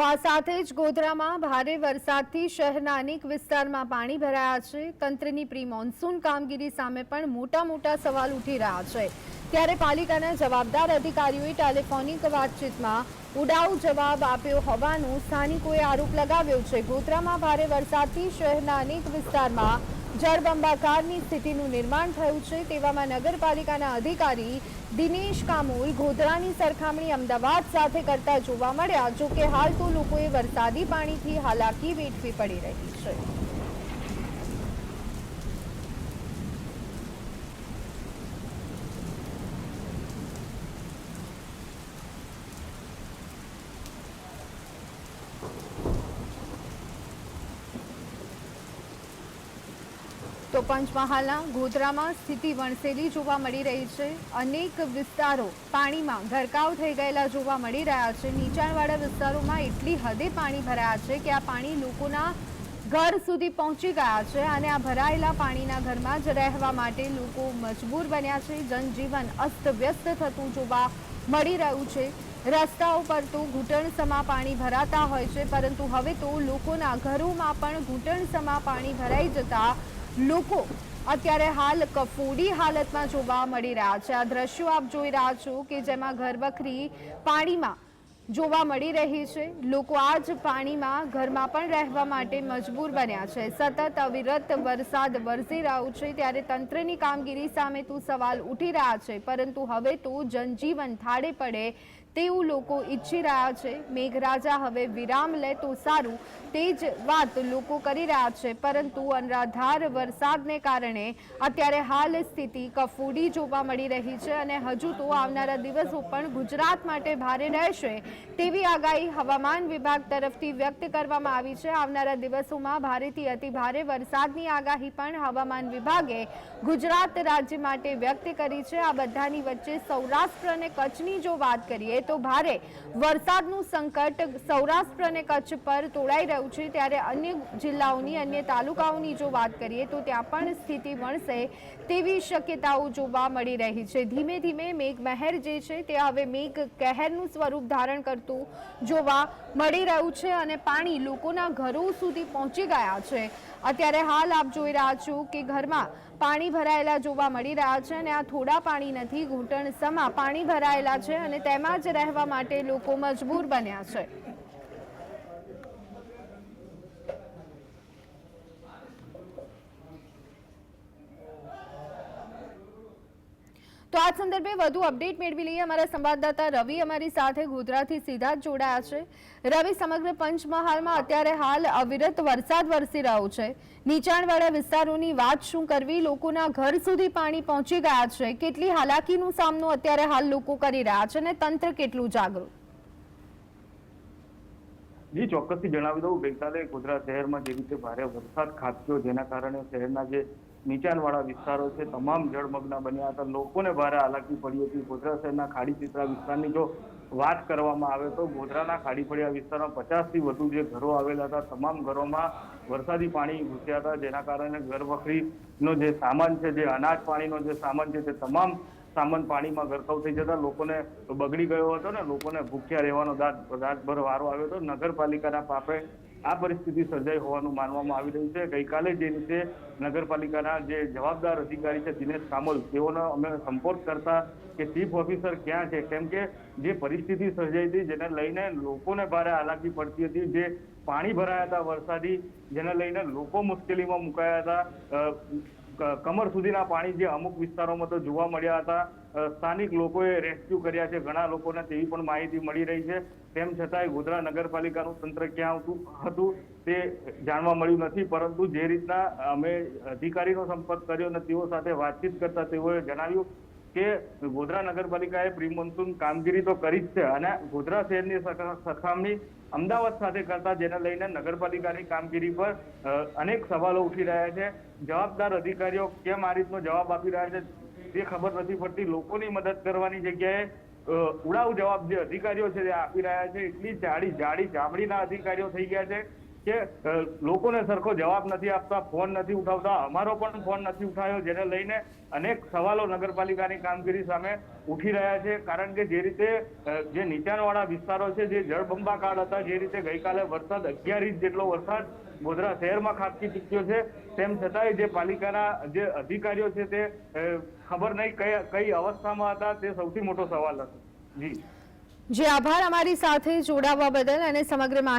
આ સાથે જ ગોધરામાં ભારે વરસાદથી શહેરના અનેક વિસ્તારમાં પાણી ભરાયા છે। તંત્રની પ્રી મોન્સૂન કામગીરી સામે પણ મોટા સવાલ ઉઠી રહ્યા છે। ત્યારે પાલિકાના જવાબદાર અધિકારીઓએ ટેલિફોનિક વાતચીતમાં ઉડાઉ જવાબ આપ્યો હોવાનો સ્થાનિકોએ આરોપ લગાવ્યો છે। ગોધરામાં ભારે વરસાદથી શહેરના અનેક વિસ્તારમાં જળબંબાકારની સ્થિતિનું નિર્માણ થયું છે। તેવામાં નગરપાલિકાના અધિકારી દિનેશ કામોલ ગોધરાની સરખામણી અમદાવાદ સાથે કરતા જોવા મળ્યા। જો કે હાલ તો લોકોએ વરસાદી પાણીથી હાલાકી વેઠવી પડી રહી છે। તો પંચમહાલના ગોધરામાં સ્થિતિ વણસેલી જોવા મળી રહી છે। અનેક વિસ્તારો પાણીમાં ગરકાવ થઈ ગયેલા જોવા મળી રહ્યા છે। નીચાણવાળા વિસ્તારોમાં એટલી હદે પાણી ભરાયા છે કે આ પાણી લોકોના ઘર સુધી પહોંચી ગયા છે અને આ ભરાયેલા પાણીના ઘરમાં જ રહેવા માટે લોકો મજબૂર બન્યા છે। જનજીવન અસ્તવ્યસ્ત થતું જોવા મળી રહ્યું છે। રસ્તાઓ પર તો ઘૂંટણસમા પાણી ભરાતા હોય છે, પરંતુ હવે તો લોકોના ઘરોમાં પણ ઘૂંટણસમા પાણી ભરાઈ જતા લોકો અત્યારે હાલ કફોડી હાલતમાં જોવા મળી રહ્યા છે। આ દ્રશ્યો આપ જોઈ રહ્યા છો કે જેમાં ઘરવખરી પાણીમાં જોવા મળી રહી છે। લોકો આ જ પાણીમાં ઘરમાં પણ રહેવા માટે મજબૂર બન્યા છે। સતત અવિરત વરસાદ વરસી રહ્યો છે ત્યારે તંત્રની કામગીરી સામે તો સવાલ ઉઠી રહ્યા છે, પરંતુ હવે તો જનજીવન થાળે પડે તેવું લોકો ઈચ્છી રહ્યા છે। મેઘરાજા હવે વિરામ લે તો સારું, તે જ વાત લોકો કરી રહ્યા છે, પરંતુ અનરાધાર વરસાદને કારણે અત્યારે હાલ સ્થિતિ કફોડી જોવા મળી રહી છે અને હજુ તો આવનારા દિવસો પણ ગુજરાત માટે ભારે રહેશે તેવી આગાહી હવામાન વિભાગ તરફથી વ્યક્ત કરવામાં આવી છે। આવનારા દિવસોમાં ભારેથી અતિ ભારે વરસાદની આગાહી પણ હવામાન વિભાગે ગુજરાત રાજ્ય માટે વ્યક્ત કરી છે। આ બધાની વચ્ચે સૌરાષ્ટ્ર અને કચ્છની જો વાત કરીએ તો ભારે વરસાદનું સંકટ સૌરાષ્ટ્ર અને કચ્છ પર તોળાઈ રહ્યું છે, ત્યારે અન્ય જિલ્લાઓની અન્ય તાલુકાઓની જો વાત કરીએ તો ત્યાં પણ સ્થિતિ વણસે તેવી શક્યતાઓ જોવા મળી રહી છે। ધીમે ધીમે મેઘમહેર જે છે તે હવે મેઘ કહેરનું સ્વરૂપ ધારણ કરતું જોવા મળી રહ્યું છે અને પાણી લોકોના ઘરો સુધી પહોંચી ગયા છે। અત્યારે હાલ આપ જોઈ રહ્યા છો કે ઘરમાં પાણી ભરાયેલા જોવા મળી રહ્યા છે અને આ થોડા પાણી નથી, ઘૂંટણ સમા પાણી ભરાયેલા છે અને તેમાં જ રહેવા માટે લોકો મજબૂર બન્યા છે। તો આ સંદર્ભે વધુ અપડેટ મેળવી લઈએ। અમારા સંવાદદાતા રવિ અમારી સાથે ગોધરાથી સીધા જ જોડાયા છે। રવિ, સમગ્ર પંચમહાલમાં અત્યારે હાલ અવિરત વરસાદ વરસી રહ્યો છે। નીચાણવાળા વિસ્તારોની વાત શું કરવી, લોકોના ઘર સુધી પાણી પહોંચી ગયા છે, કેટલી હાલાકીનો સામનો અત્યારે હાલ લોકો કરી રહ્યા છે અને તંત્ર કેટલું જાગૃત? જી, ચોક્કસથી જણાવી દઉં, ગઈકાલે ગોધરા શહેરમાં જે રીતે ભારે વરસાદ ખાબક્યો જેના કારણે શહેરના જે નીચાણવાળા વિસ્તારો છે તમામ જળમગ્ન બન્યા હતા, લોકોને ભારે હાલાકી પડી હતી। ગોધરા શહેરના ખાડીચિત્રા વિસ્તારની જો વાત કરવામાં આવે તો ગોધરાના ખાડીપડિયા વિસ્તારમાં 50થી વધુ જે ઘરો આવેલા હતા, તમામ ઘરોમાં વરસાદી પાણી ઘૂસ્યા હતા, જેના કારણે ઘરવખરીનો જે સામાન છે, જે અનાજ પાણીનો જે સામાન છે, તે તમામ સામાન પાણીમાં ગરકાવ થઈ જતા લોકોને બગડી ગયો હતો ને લોકોને ભૂખ્યા રહેવાનો રાતભર વારો આવ્યો હતો। નગરપાલિકાના પાપે આ પરિસ્થિતિ સર્જાઈ હોવાનું માનવામાં આવી રહ્યું છે। ગઈકાલે જે રીતે નગરપાલિકાના જે જવાબદાર અધિકારી છે દિનેશ કામોલ, તેઓનો અમે સંપર્ક કરતા કે ચીફ ઓફિસર ક્યાં છે, કેમ કે જે પરિસ્થિતિ સર્જાઈ હતી જેને લઈને લોકોને ભારે હાલાકી પડતી હતી, જે પાણી ભરાયા હતા વરસાદી, જેને લઈને લોકો મુશ્કેલીમાં મુકાયા હતા। કમર સુધીના પાણી જે અમુક વિસ્તારોમાં તો જોવા મળ્યા હતા। સ્થાનિક લોકોએ રેસ્ક્યુ કર્યા છે ઘણા લોકોને, તેવી પણ માહિતી મળી રહી છે। તેમ છતાંય ગોધરા નગરપાલિકાનું તંત્ર ક્યાં હતું તે જાણવા મળ્યું નથી, પરંતુ જે રીતના અમે અધિકારીનો સંપર્ક કર્યો અને તેઓ સાથે વાતચીત કરતા તેઓએ જણાવ્યું કે ગોધરા નગરપાલિકાએ પ્રી મોન્સૂન કામગીરી તો કરી જ છે અને ગોધરા શહેરની સરખામણી અમદાવાદ સાથે કરતા, જેને લઈને નગરપાલિકાની કામગીરી પર અનેક સવાલો ઉઠી રહ્યા છે। જવાબદાર અધિકારીઓ કેમ આ રીતનો જવાબ આપી રહ્યા છે તે ખબર નથી પડતી। લોકોની મદદ કરવાની જગ્યાએ ઉડાવ જવાબ જે અધિકારીઓ છે તે આપી રહ્યા છે। એટલી જાડી ચામડીના અધિકારીઓ થઈ ગયા છે કે લોકોને સરખો જવાબ નથી આપતા, ફોન નથી ઉઠાવતા. અમારો પણ ફોન નથી ઉઠાવ્યો, જેને લઈને અનેક સવાલો નગરપાલિકાની કામગીરી સામે ઉઠી રહ્યા છે. કારણ કે જે રીતે જે નીચાણવાળા વિસ્તારો છે, જે જળબંબાકાર હતા, જે રીતે ગઈકાલે વરસાદ 11 ઇંચ જેટલો વરસાદ ગોધરા શહેરમાં ખાબકી ચૂક્યો છે, તેમ છતાંય જે પાલિકાના જે અધિકારીઓ છે તે ખબર નહીં કઈ અવસ્થામાં હતા, તે સૌથી મોટો સવાલ હતો. જી આભાર અમારી સાથે જોડાવા બદલ અને સમગ્ર માહિતી